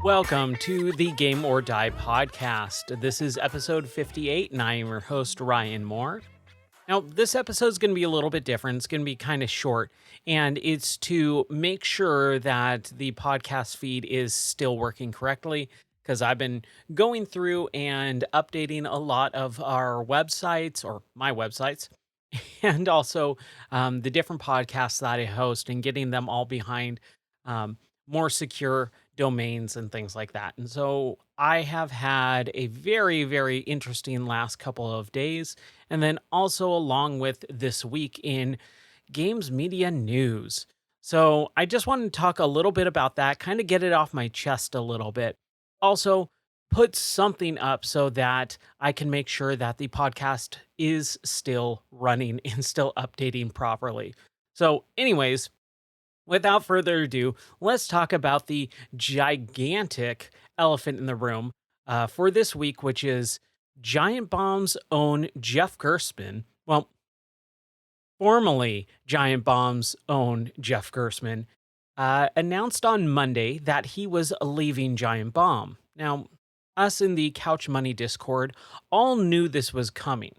Welcome to the Game or Die podcast. This is episode 58, and I am your host, Ryan Moore. Now, this episode is going to be a little bit different. It's going to be kind of short, and it's to make sure that the podcast feed is still working correctly because I've been going through and updating a lot of our websites or my websites and also the different podcasts that I host and getting them all behind um, more secure domains and things like that. And so I have had a very, very interesting last couple of days. And then also along with this week in games media news. So I just wanted to talk a little bit about that, kind of get it off my chest a little bit. Also, put something up so that I can make sure that the podcast is still running and still updating properly. So, anyways, without further ado, let's talk about the gigantic elephant in the room for this week, which is Giant Bomb's own Jeff Gerstmann. Well, formerly Giant Bomb's own Jeff Gerstmann announced on Monday that he was leaving Giant Bomb. Now, us in the Couch Money Discord all knew this was coming.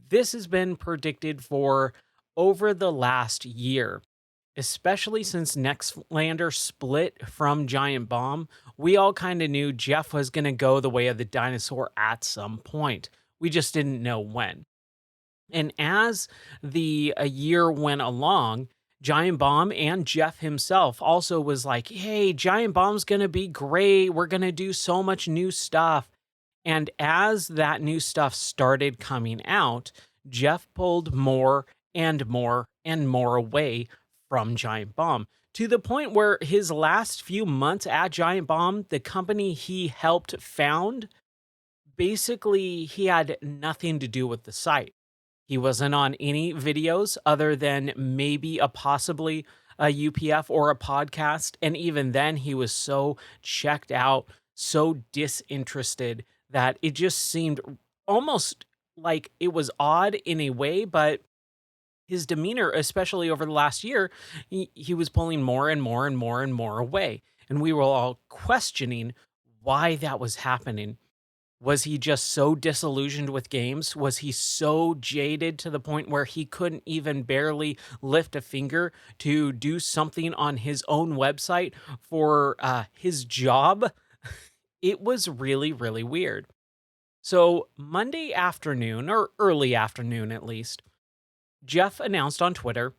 This has been predicted for over the last year, especially since Nextlander split from Giant Bomb. We all kind of knew Jeff was going to go the way of the dinosaur at some point. We just didn't know when. And as the a year went along, Giant Bomb and Jeff himself also was like, hey, Giant Bomb's going to be great. We're going to do so much new stuff. And as that new stuff started coming out, Jeff pulled more and more and more away from Giant Bomb to the point where his last few months at Giant Bomb, the company he helped found, basically he had nothing to do with the site. He wasn't on any videos other than maybe possibly a UPF or a podcast. And even then, he was so checked out, so disinterested that it just seemed almost like it was odd in a way, but his demeanor, especially over the last year, he was pulling more and more and more and more away. And we were all questioning why that was happening. Was he just so disillusioned with games? Was he so jaded to the point where he couldn't even barely lift a finger to do something on his own website for his job? It was really, really weird. So Monday afternoon, or early afternoon at least, Jeff announced on Twitter,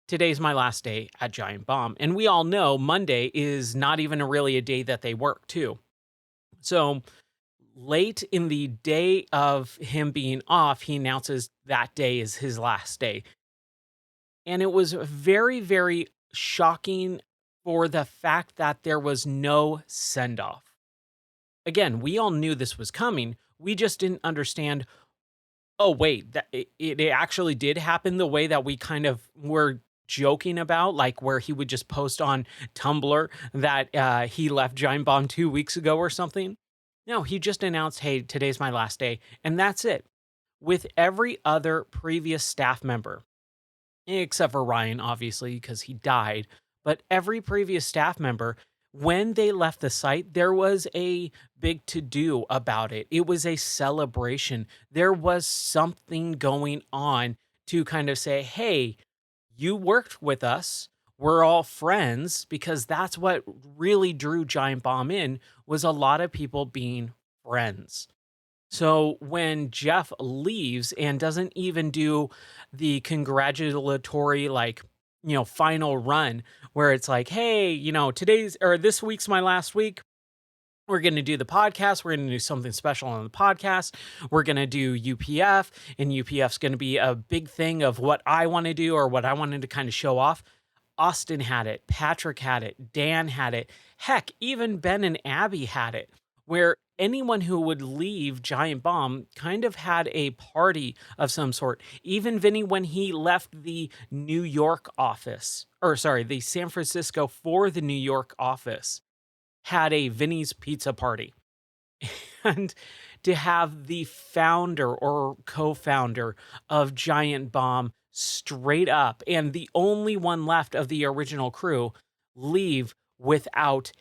today's my last day at Giant Bomb. And we all know Monday is not even really a day that they work too. So late in the day of him being off, he announces that day is his last day. And it was very, very shocking for the fact that there was no send off. Again, we all knew this was coming. We just didn't understand. Oh, wait, that it actually did happen the way that we kind of were joking about, like where he would just post on Tumblr that he left Giant Bomb 2 weeks ago or something. No, he just announced, hey, today's my last day. And that's it. With every other previous staff member, except for Ryan, obviously, because he died, but every previous staff member, when they left the site, there was a big to-do about it. It was a celebration. There was something going on to kind of say, hey, you worked with us. We're all friends, because that's what really drew Giant Bomb in, was a lot of people being friends. So when Jeff leaves and doesn't even do the congratulatory, final run where it's like, hey, today's or this week's my last week. We're going to do the podcast. We're going to do something special on the podcast. We're going to do UPF, and UPF's going to be a big thing of what I want to do or what I wanted to kind of show off. Austin had it. Patrick had it. Dan had it. Heck, even Ben and Abby had it, where anyone who would leave Giant Bomb kind of had a party of some sort. Even Vinny, when he left the New York office, the San Francisco for the New York office, had a Vinny's Pizza party. And to have the founder or co-founder of Giant Bomb straight up, and the only one left of the original crew, leave without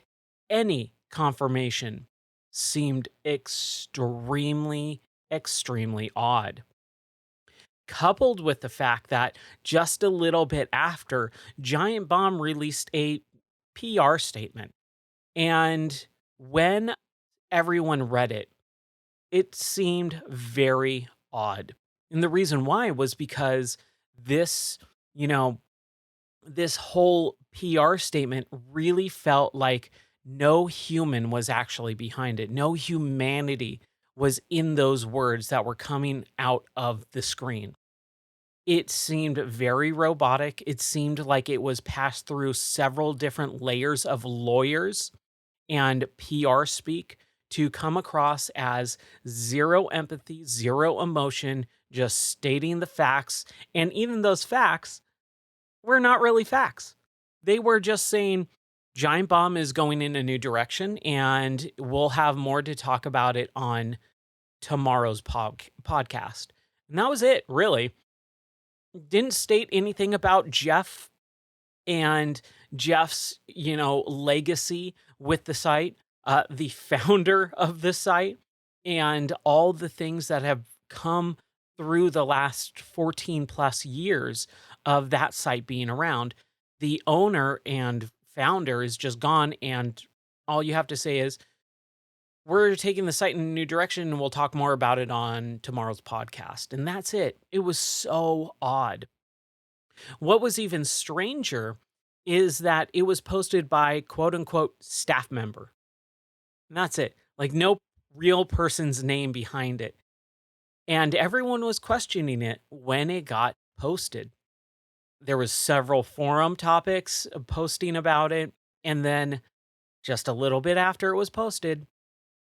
any confirmation seemed extremely, extremely odd. Coupled with the fact that just a little bit after, Giant Bomb released a PR statement. And when everyone read it, it seemed very odd. And the reason why was because this, you know, this whole PR statement really felt like no human was actually behind it. No humanity was in those words that were coming out of the screen. It seemed very robotic. It seemed like it was passed through several different layers of lawyers and PR speak to come across as zero empathy, zero emotion, just stating the facts. And even those facts were not really facts. They were just saying Giant Bomb is going in a new direction, and we'll have more to talk about it on tomorrow's podcast. And that was it, really. Didn't state anything about Jeff and Jeff's, legacy with the site, the founder of the site, and all the things that have come through the last 14 plus years of that site being around. The owner and founder is just gone, and all you have to say is, we're taking the site in a new direction, and we'll talk more about it on tomorrow's podcast. And that's it. It was so odd. What was even stranger is that it was posted by quote unquote staff member. And that's it. Like no real person's name behind it. And everyone was questioning it when it got posted. There was several forum topics posting about it, and then just a little bit after it was posted,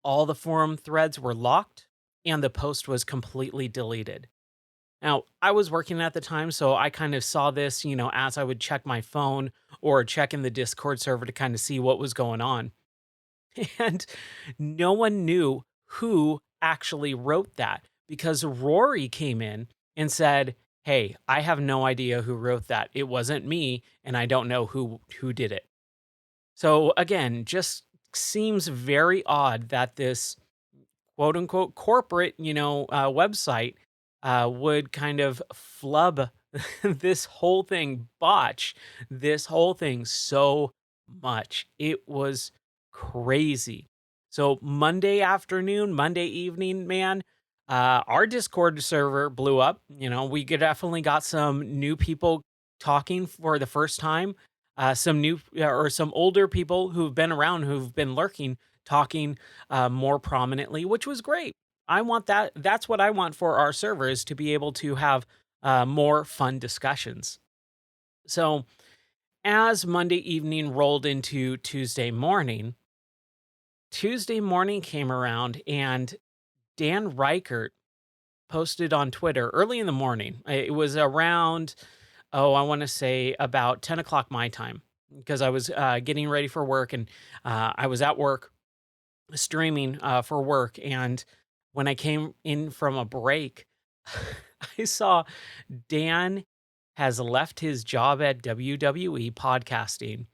all the forum threads were locked and the post was completely deleted. Now, I was working at the time, so I kind of saw this, as I would check my phone or check in the Discord server to kind of see what was going on. And no one knew who actually wrote that because Rory came in and said, "Hey, I have no idea who wrote that. It wasn't me, and I don't know who did it." So again, just seems very odd that this quote unquote corporate, website would kind of flub this whole thing, botch this whole thing so much. It was crazy. So Monday afternoon, Monday evening, man, our Discord server blew up. We definitely got some new people talking for the first time. Some new or some older people who've been around, who've been lurking, talking more prominently, which was great. I want that. That's what I want for our servers, to be able to have more fun discussions. So as Monday evening rolled into Tuesday morning came around and Dan Reichert posted on Twitter early in the morning. It was around, I want to say about 10 o'clock my time, because I was getting ready for work, and I was at work streaming for work. And when I came in from a break, I saw Dan has left his job at WWE podcasting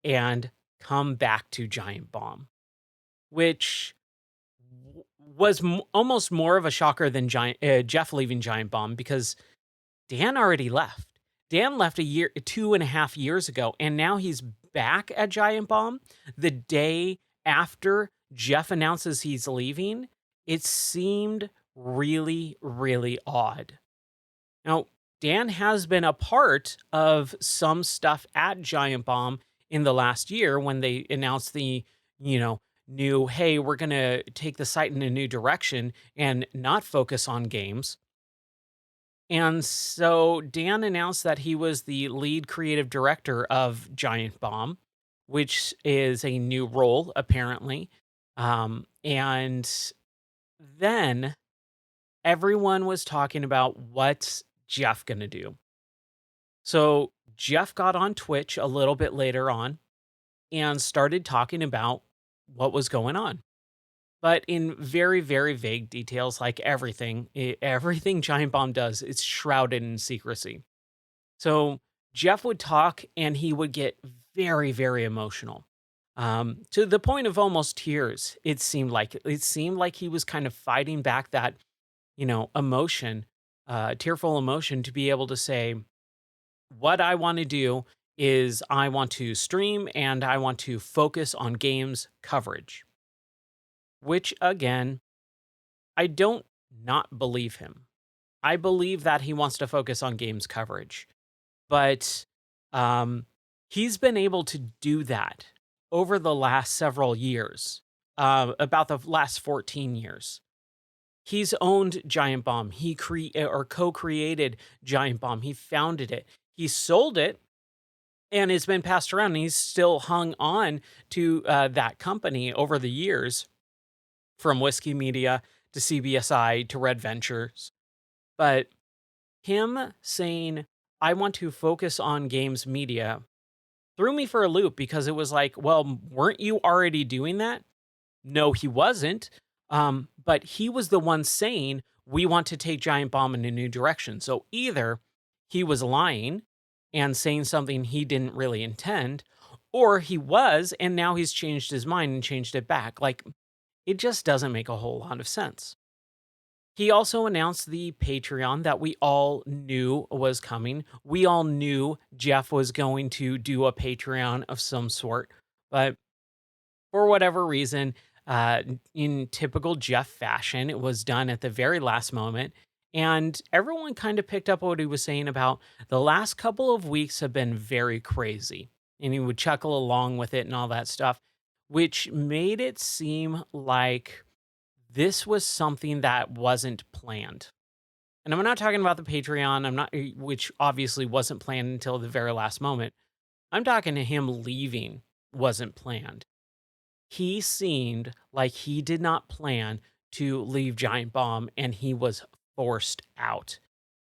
and come back to Giant Bomb, which was almost more of a shocker than Jeff leaving Giant Bomb, because Dan already left. Dan left 2.5 years ago, and now he's back at Giant Bomb the day after Jeff announces he's leaving. It seemed really, really odd. Now, Dan has been a part of some stuff at Giant Bomb in the last year when they announced the, new, hey, we're going to take the site in a new direction and not focus on games. And so Dan announced that he was the lead creative director of Giant Bomb, which is a new role, apparently. And then everyone was talking about what's Jeff going to do. So Jeff got on Twitch a little bit later on and started talking about what was going on, but in very, very vague details, like everything. Everything Giant Bomb does, it's shrouded in secrecy. So Jeff would talk and he would get very, very emotional. to the point of almost tears. It seemed like he was kind of fighting back that emotion, tearful emotion, to be able to say, what I want to do is I want to stream and I want to focus on games coverage, which again, I don't not believe him. I believe that he wants to focus on games coverage, but um, he's been able to do that over the last several years, about the last 14 years. He's owned Giant Bomb. He or co-created Giant Bomb. He founded it. He sold it and it's been passed around. And he's still hung on to that company over the years, from Whiskey Media to CBSI to Red Ventures. But him saying, I want to focus on games media, threw me for a loop, because it was like, well, weren't you already doing that? No, he wasn't. But he was the one saying, we want to take Giant Bomb in a new direction. So either he was lying and saying something he didn't really intend, or he was, and now he's changed his mind and changed it back. Like, it just doesn't make a whole lot of sense. He also announced the Patreon that we all knew was coming. We all knew Jeff was going to do a Patreon of some sort, but for whatever reason, uh, in typical Jeff fashion, it was done at the very last moment. And everyone kind of picked up what he was saying about the last couple of weeks have been very crazy. And he would chuckle along with it and all that stuff, which made it seem like this was something that wasn't planned. And I'm not talking about the Patreon, which obviously wasn't planned until the very last moment. I'm talking to him leaving wasn't planned. He seemed like he did not plan to leave Giant Bomb and he was forced out.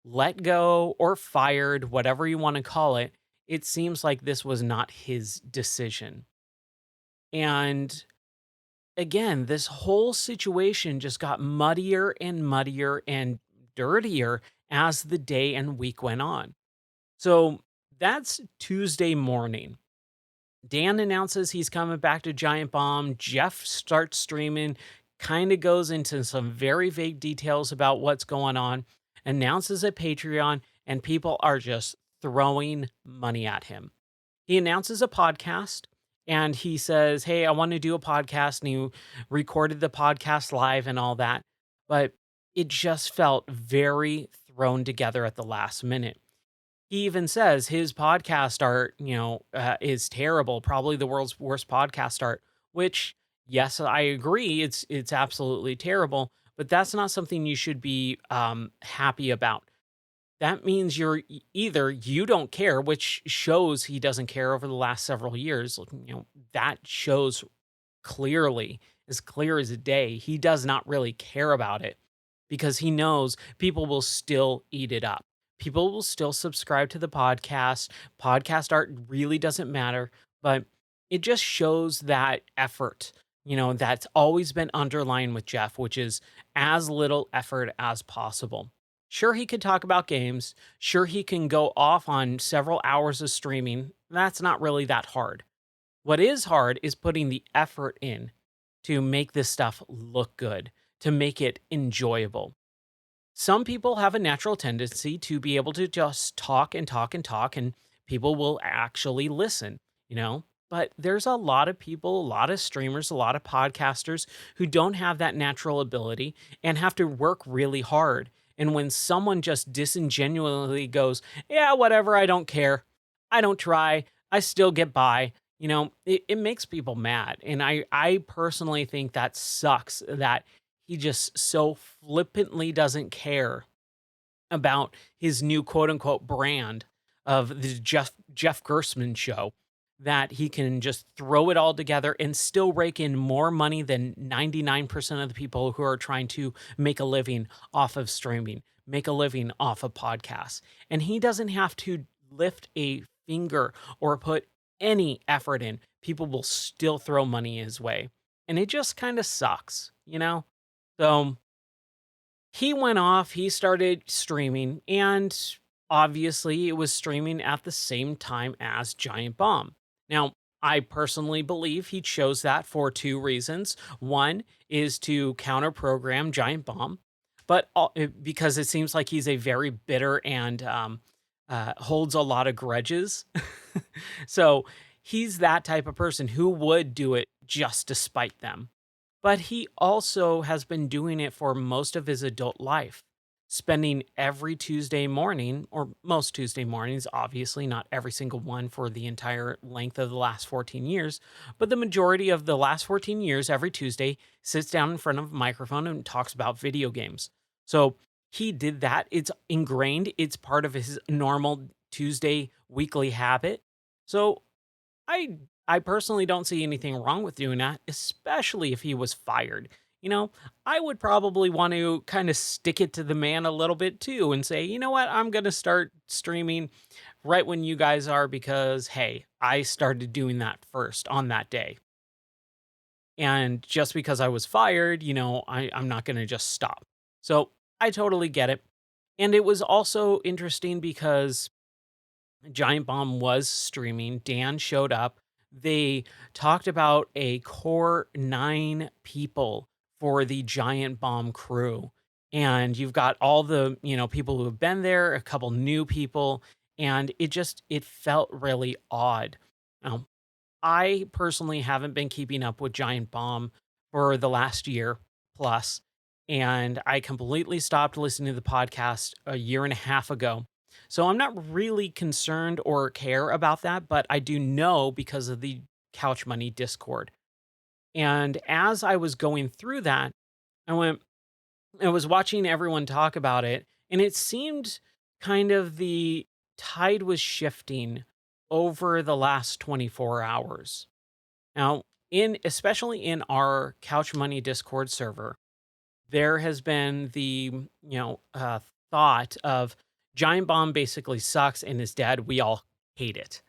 Let go or fired, whatever you want to call it. It seems like this was not his decision. And again, this whole situation just got muddier and muddier and dirtier as the day and week went on. So that's Tuesday morning. Dan announces he's coming back to Giant Bomb. Jeff starts streaming, kind of goes into some very vague details about what's going on, announces a Patreon, and people are just throwing money at him. He announces a podcast and he says, hey, I want to do a podcast. And he recorded the podcast live and all that. But it just felt very thrown together at the last minute. He even says his podcast art, is terrible, probably the world's worst podcast art, which, yes, I agree, it's absolutely terrible, but that's not something you should be happy about. That means either you don't care, which shows he doesn't care over the last several years. That shows clearly, as clear as a day, he does not really care about it, because he knows people will still eat it up. People will still subscribe to the podcast. Podcast art really doesn't matter, but it just shows that effort, that's always been underlying with Jeff, which is as little effort as possible. Sure, he could talk about games. Sure, he can go off on several hours of streaming. That's not really that hard. What is hard is putting the effort in to make this stuff look good, to make it enjoyable. Some people have a natural tendency to be able to just talk and talk and talk, and people will actually listen, you know? But there's a lot of people, a lot of streamers, a lot of podcasters who don't have that natural ability and have to work really hard. And when someone just disingenuously goes, yeah, whatever, I don't care, I don't try, I still get by, it makes people mad. And I personally think that sucks, that he just so flippantly doesn't care about his new quote unquote brand of the Jeff Gersman show, that he can just throw it all together and still rake in more money than 99% of the people who are trying to make a living off of streaming, make a living off of podcasts. And he doesn't have to lift a finger or put any effort in. People will still throw money his way. And it just kind of sucks. So he went off, he started streaming, and obviously it was streaming at the same time as Giant Bomb. Now, I personally believe he chose that for two reasons. One is to counter program Giant Bomb, because it seems like he's a very bitter and holds a lot of grudges. So he's that type of person who would do it just to spite them. But he also has been doing it for most of his adult life, spending every Tuesday morning, or most Tuesday mornings, obviously not every single one for the entire length of the last 14 years, but the majority of the last 14 years, every Tuesday, sits down in front of a microphone and talks about video games. So he did that. It's ingrained, it's part of his normal Tuesday weekly habit. So I I personally don't see anything wrong with doing that, especially if he was fired. You know, I would probably want to kind of stick it to the man a little bit too and say, you know what, I'm going to start streaming right when you guys are because, hey, I started doing that first on that day. And just because I was fired, I'm not going to just stop. So I totally get it. And it was also interesting because Giant Bomb was streaming. Dan showed up. They talked about a core 9 people for the Giant Bomb crew. And you've got all the, people who have been there, a couple new people, and it felt really odd. Now, I personally haven't been keeping up with Giant Bomb for the last year plus, and I completely stopped listening to the podcast a year and a half ago. So I'm not really concerned or care about that, but I do know because of the Couch Money Discord. And as I was going through that, I went, I was watching everyone talk about it, and it seemed kind of the tide was shifting over the last 24 hours. Now, especially in our Couch Money Discord server, there has been thought of Giant Bomb basically sucks and is dead. We all hate it.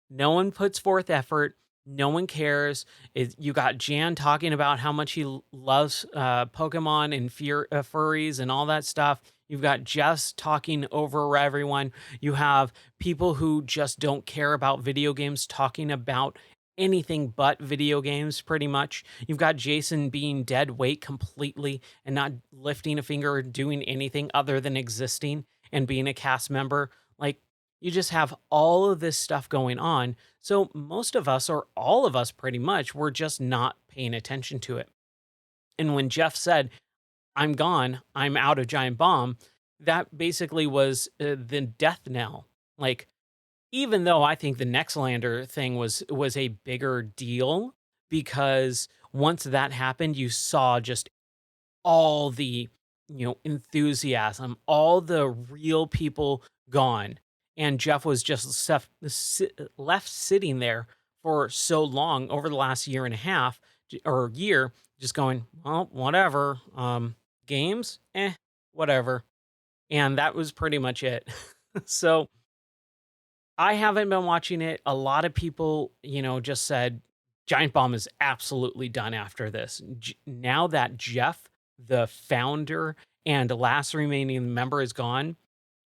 No one puts forth effort. No one cares. You got Jan talking about how much he loves Pokemon and furries and all that stuff. You've got Jess talking over everyone. You have people who just don't care about video games talking about anything but video games, pretty much. You've got Jason being dead weight completely and not lifting a finger or doing anything other than existing and being a cast member. Like, you just have all of this stuff going on. So most of us, or all of us pretty much, were just not paying attention to it. And when Jeff said, I'm gone, I'm out of Giant Bomb, that basically was the death knell. Like, even though I think the Nextlander thing was a bigger deal, because once that happened, you saw just all the, enthusiasm, all the real people gone. And Jeff was just left sitting there for so long over the last year and a half or year, just going, well, whatever. Games, whatever. And that was pretty much it. So I haven't been watching it. A lot of people, just said Giant Bomb is absolutely done after this. Now that Jeff, the founder and last remaining member, is gone,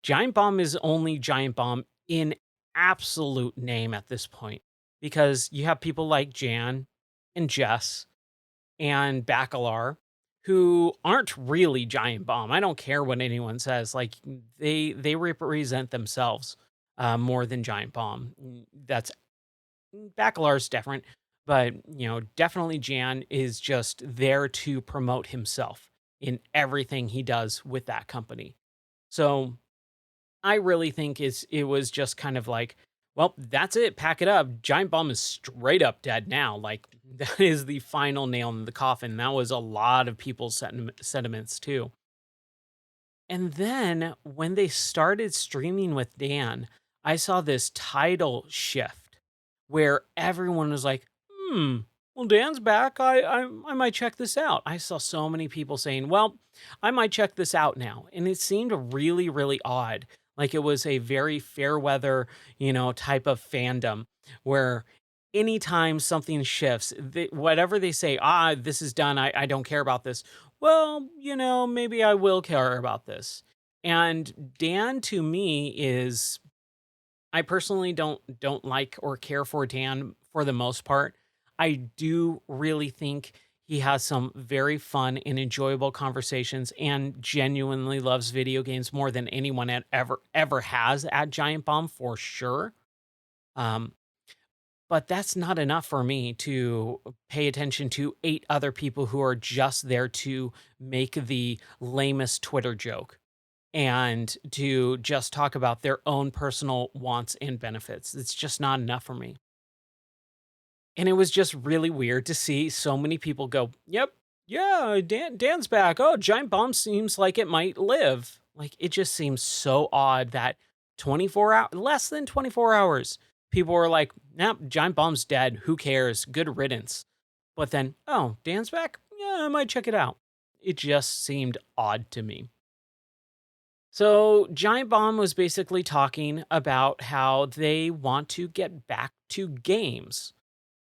Giant Bomb is only Giant Bomb in absolute name at this point, because you have people like Jan and Jess and Bakalar who aren't really Giant Bomb. I don't care what anyone says. Like, they represent themselves more than Giant Bomb. That's Bakalar's different, but definitely Jan is just there to promote himself in everything he does with that company. So I really think it was just kind of like, well, that's it. Pack it up. Giant Bomb is straight up dead now. Like, that is the final nail in the coffin. That was a lot of people's sentiments too. And then when they started streaming with Dan, I saw this title shift where everyone was like, well, Dan's back. I might check this out. I saw so many people saying, well, I might check this out now. And it seemed really, really odd. Like, it was a very fair weather, type of fandom where anytime something shifts, whatever they say, this is done. I don't care about this. Well, maybe I will care about this. And Dan, to me, is, I personally don't like or care for Dan for the most part. I do really think he has some very fun and enjoyable conversations and genuinely loves video games more than anyone had ever has at Giant Bomb for sure. Um, but that's not enough for me to pay attention to 8 other people who are just there to make the lamest Twitter joke and to just talk about their own personal wants and benefits. It's just not enough for me. And it was just really weird to see so many people go, "Yep, yeah, Dan's back. Oh, Giant Bomb seems like it might live." Like it just seems so odd that 24 hours, less than 24 hours, people were like, "Nope, Giant Bomb's dead. Who cares? Good riddance." But then, "Oh, Dan's back. Yeah, I might check it out." It just seemed odd to me. So, Giant Bomb was basically talking about how they want to get back to games,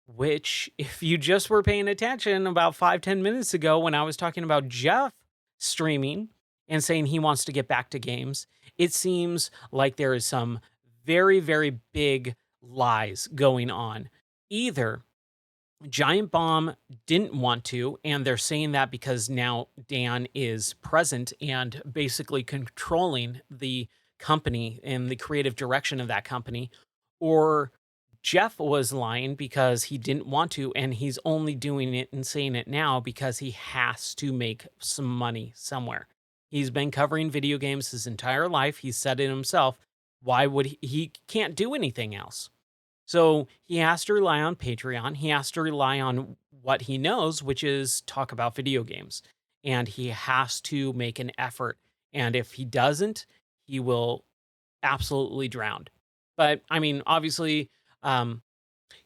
which, if you just were paying attention about 5-10 minutes ago when I was talking about Jeff streaming and saying he wants to get back to games, it seems like there is some very, very big lies going on. Either Giant Bomb didn't want to, and they're saying that because now Dan is present and basically controlling the company and the creative direction of that company, or Jeff was lying because he didn't want to, and he's only doing it and saying it now because he has to make some money somewhere. He's been covering video games his entire life. He said it himself. Why would he can't do anything else? So he has to rely on Patreon. He has to rely on what he knows, which is talk about video games. And he has to make an effort. And if he doesn't, he will absolutely drown. But I mean, obviously, um,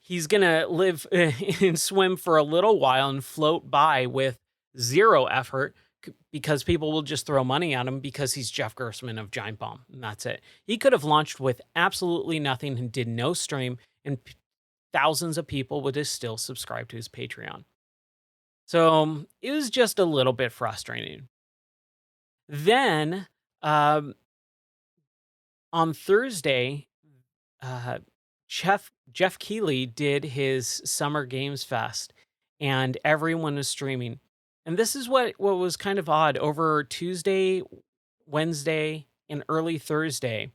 he's going to live and swim for a little while and float by with zero effort because people will just throw money at him because he's Jeff Gerstmann of Giant Bomb. And that's it. He could have launched with absolutely nothing and did no stream, and thousands of people would have still subscribed to his Patreon. So it was just a little bit frustrating. Then um, on Thursday, uh, Jeff Keighley did his Summer Games Fest, and everyone was streaming. And this is what was kind of odd. Over Tuesday, Wednesday, and early Thursday,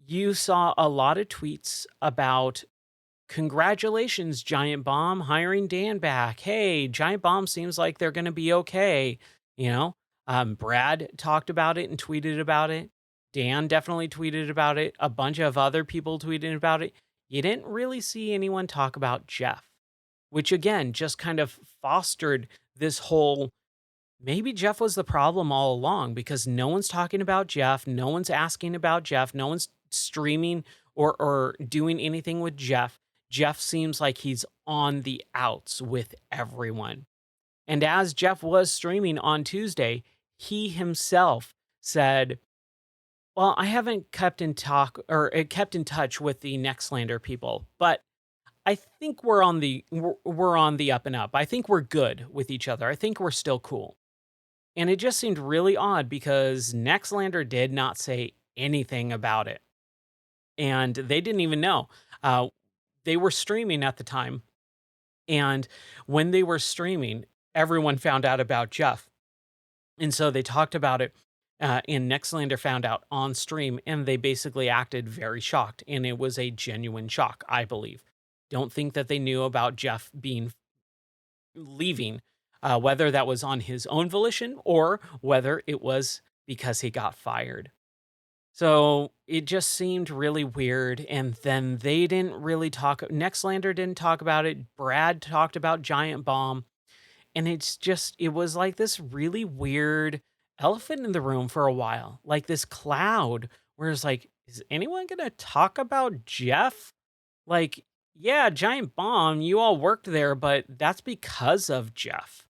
you saw a lot of tweets about congratulations, Giant Bomb, hiring Dan back. Hey, Giant Bomb seems like they're going to be okay. You know, Brad talked about it and tweeted about it. Dan definitely tweeted about it. A bunch of other people tweeted about it. You didn't really see anyone talk about Jeff, which again just kind of fostered this whole maybe Jeff was the problem all along because no one's talking about Jeff. No one's asking about Jeff. No one's streaming or doing anything with Jeff. Jeff seems like he's on the outs with everyone. And as Jeff was streaming on Tuesday, he himself said, "Well, I haven't kept in touch with the Nextlander people, but I think we're on the up and up. I think we're good with each other. I think we're still cool." And it just seemed really odd because Nextlander did not say anything about it. And they didn't even know. Uh, they were streaming at the time. And when they were streaming, everyone found out about Jeff. And so they talked about it. And Nextlander found out on stream, and they basically acted very shocked. And it was a genuine shock, I believe. Don't think that they knew about Jeff being leaving, whether that was on his own volition or whether it was because he got fired. So it just seemed really weird. And then they didn't really talk. Nextlander didn't talk about it. Brad talked about Giant Bomb. And it was like this really weird elephant in the room for a while, like this cloud where it's like, is anyone going to talk about Jeff? Like, yeah, Giant Bomb, you all worked there, but that's because of Jeff.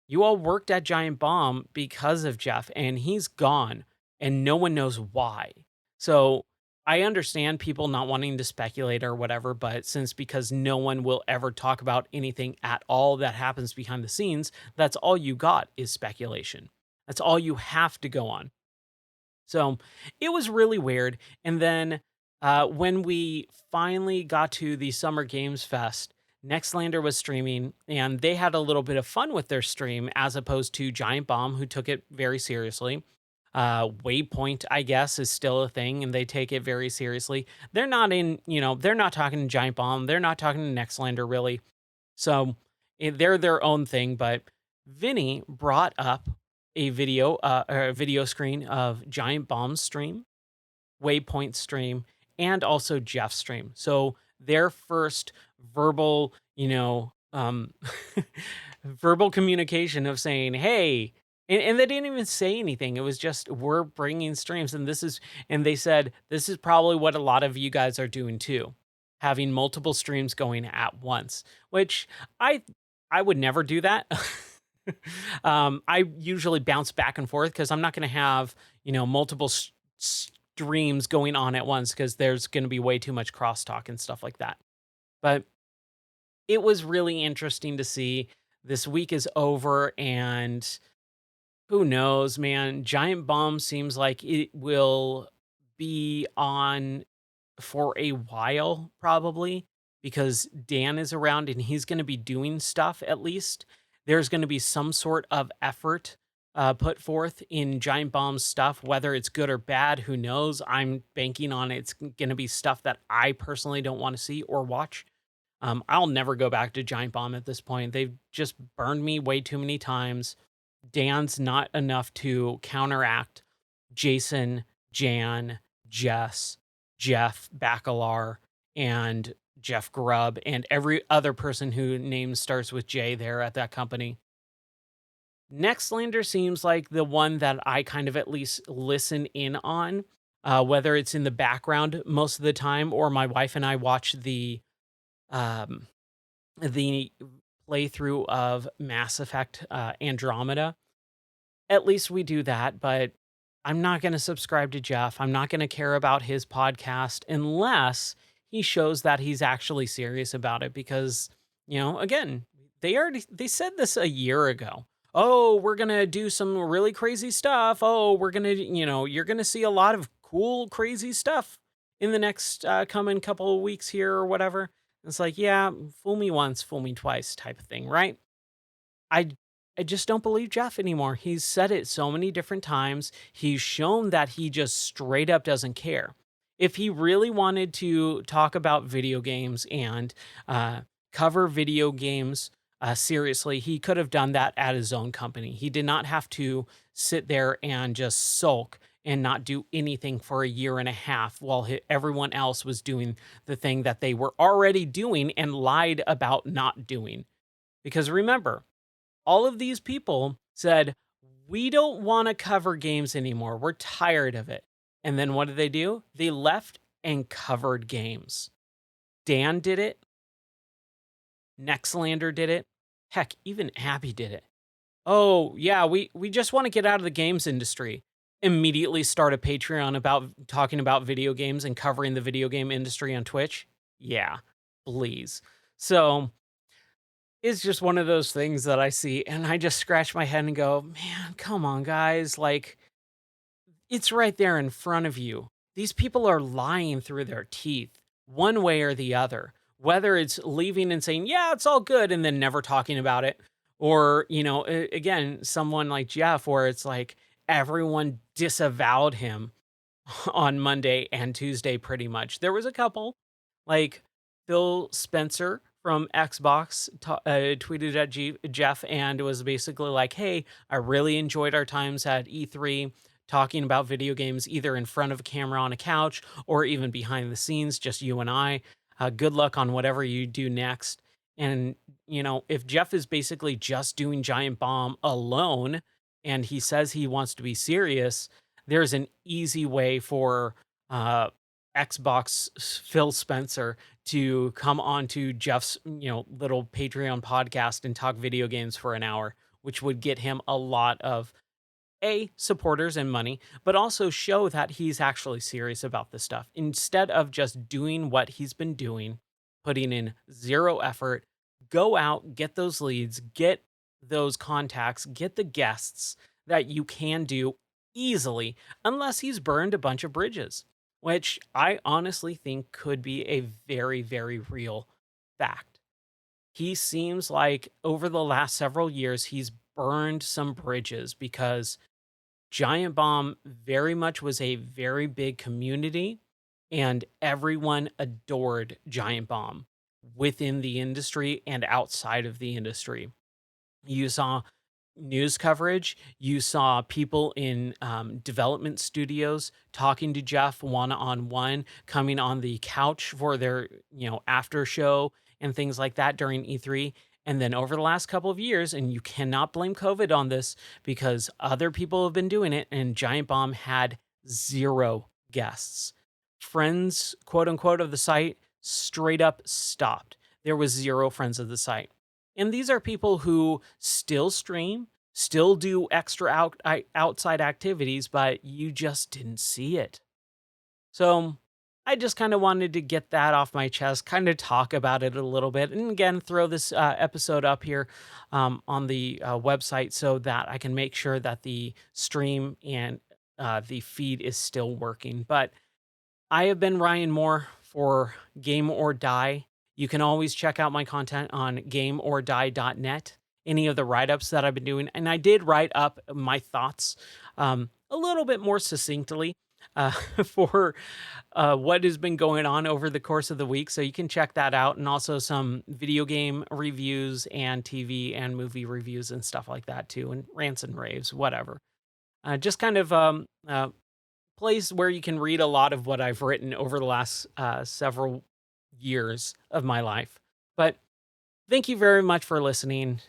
You all worked at Giant Bomb because of Jeff, and he's gone, and no one knows why. So I understand people not wanting to speculate or whatever, but because no one will ever talk about anything at all that happens behind the scenes, that's all you got is speculation. That's all you have to go on. So it was really weird. And then When we finally got to the Summer Games Fest, Nextlander was streaming, and they had a little bit of fun with their stream as opposed to Giant Bomb, who took it very seriously. Waypoint, I guess, is still a thing, and they take it very seriously. They're not in, they're not talking to Giant Bomb. They're not talking to Nextlander, really. So they're their own thing. But Vinny brought up a video screen of Giant Bomb's stream, Waypoint stream, and also Jeff's stream. So their first verbal, verbal communication of saying, "Hey," and they didn't even say anything. It was just, "We're bringing streams," and they said, "This is probably what a lot of you guys are doing too, having multiple streams going at once," which I I would never do that. I usually bounce back and forth because I'm not going to have multiple streams going on at once because there's going to be way too much crosstalk and stuff like that. But it was really interesting to see. This week is over, and who knows, man? Giant Bomb seems like it will be on for a while, probably, because Dan is around and he's going to be doing stuff at least. There's going to be some sort of effort put forth in Giant Bomb's stuff, whether it's good or bad, who knows? I'm banking on it's going to be stuff that I personally don't want to see or watch. I'll never go back to Giant Bomb at this point. They've just burned me way too many times. Dan's not enough to counteract Jason, Jan, Jess, Jeff, Bakalar, and Jeff Grubb, and every other person who name starts with J there at that company. Nextlander seems like the one that I kind of at least listen in on, whether it's in the background most of the time or my wife and I watch um, the playthrough of Mass Effect Andromeda. At least we do that, but I'm not going to subscribe to Jeff. I'm not going to care about his podcast unless he shows that he's actually serious about it because, again, they said this a year ago. Oh, we're going to do some really crazy stuff. Oh, we're going to, you're going to see a lot of cool crazy stuff in the next coming couple of weeks here or whatever. It's like, yeah, fool me once, fool me twice type of thing, right? I I just don't believe Jeff anymore. He's said it so many different times. He's shown that he just straight up doesn't care. If he really wanted to talk about video games and uh, cover video games seriously, he could have done that at his own company. He did not have to sit there and just sulk and not do anything for a year and a half while everyone else was doing the thing that they were already doing and lied about not doing. Because remember, all of these people said, "We don't want to cover games anymore. We're tired of it." And then what did they do? They left and covered games. Dan did it. Nextlander did it. Heck, even Abby did it. "Oh, yeah, we just want to get out of the games industry." Immediately start a Patreon about talking about video games and covering the video game industry on Twitch. Yeah, please. So it's just one of those things that I see, and I just scratch my head and go, "Man, come on, guys. Like, it's right there in front of you. These people are lying through their teeth, one way or the other, whether it's leaving and saying, yeah, it's all good, and then never talking about it. Or, again, someone like Jeff, where it's like everyone disavowed him on Monday and Tuesday, pretty much. There was a couple, like Phil Spencer from Xbox tweeted at Jeff and was basically like, "Hey, I really enjoyed our times at E3 talking about video games, either in front of a camera on a couch or even behind the scenes, just you and I. Good luck on whatever you do next." And, if Jeff is basically just doing Giant Bomb alone and he says he wants to be serious, there's an easy way for uh, Xbox Phil Spencer to come on to Jeff's, little Patreon podcast and talk video games for an hour, which would get him a lot of supporters and money, but also show that he's actually serious about this stuff instead of just doing what he's been doing, putting in zero effort. Go out, get those leads, get those contacts, get the guests that you can do easily, unless he's burned a bunch of bridges. which I honestly think could be a very, very real fact. He seems like over the last several years, he's burned some bridges because Giant Bomb very much was a very big community and everyone adored Giant Bomb within the industry and outside of the industry. You saw news coverage. You saw people in development studios talking to Jeff one on one, coming on the couch for their after show and things like that during E3. And then over the last couple of years, and you cannot blame COVID on this because other people have been doing it, and Giant Bomb had zero guests. Friends, quote unquote, of the site straight up stopped. There was zero friends of the site. And these are people who still stream, still do extra outside activities, but you just didn't see it. So I just kind of wanted to get that off my chest, kind of talk about it a little bit, and again, throw this episode up here on the website so that I can make sure that the stream and the feed is still working. But I have been Ryan Moore for Game or Die. You can always check out my content on gameordie.net, any of the write ups that I've been doing. And I did write up my thoughts a little bit more succinctly uh, for what has been going on over the course of the week. So you can check that out, and also some video game reviews and TV and movie reviews and stuff like that, too, and rants and raves, whatever. Just kind of place where you can read a lot of what I've written over the last several years of my life. But thank you very much for listening.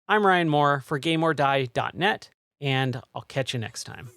I'm Ryan Moore for GameOrDie.net, and I'll catch you next time.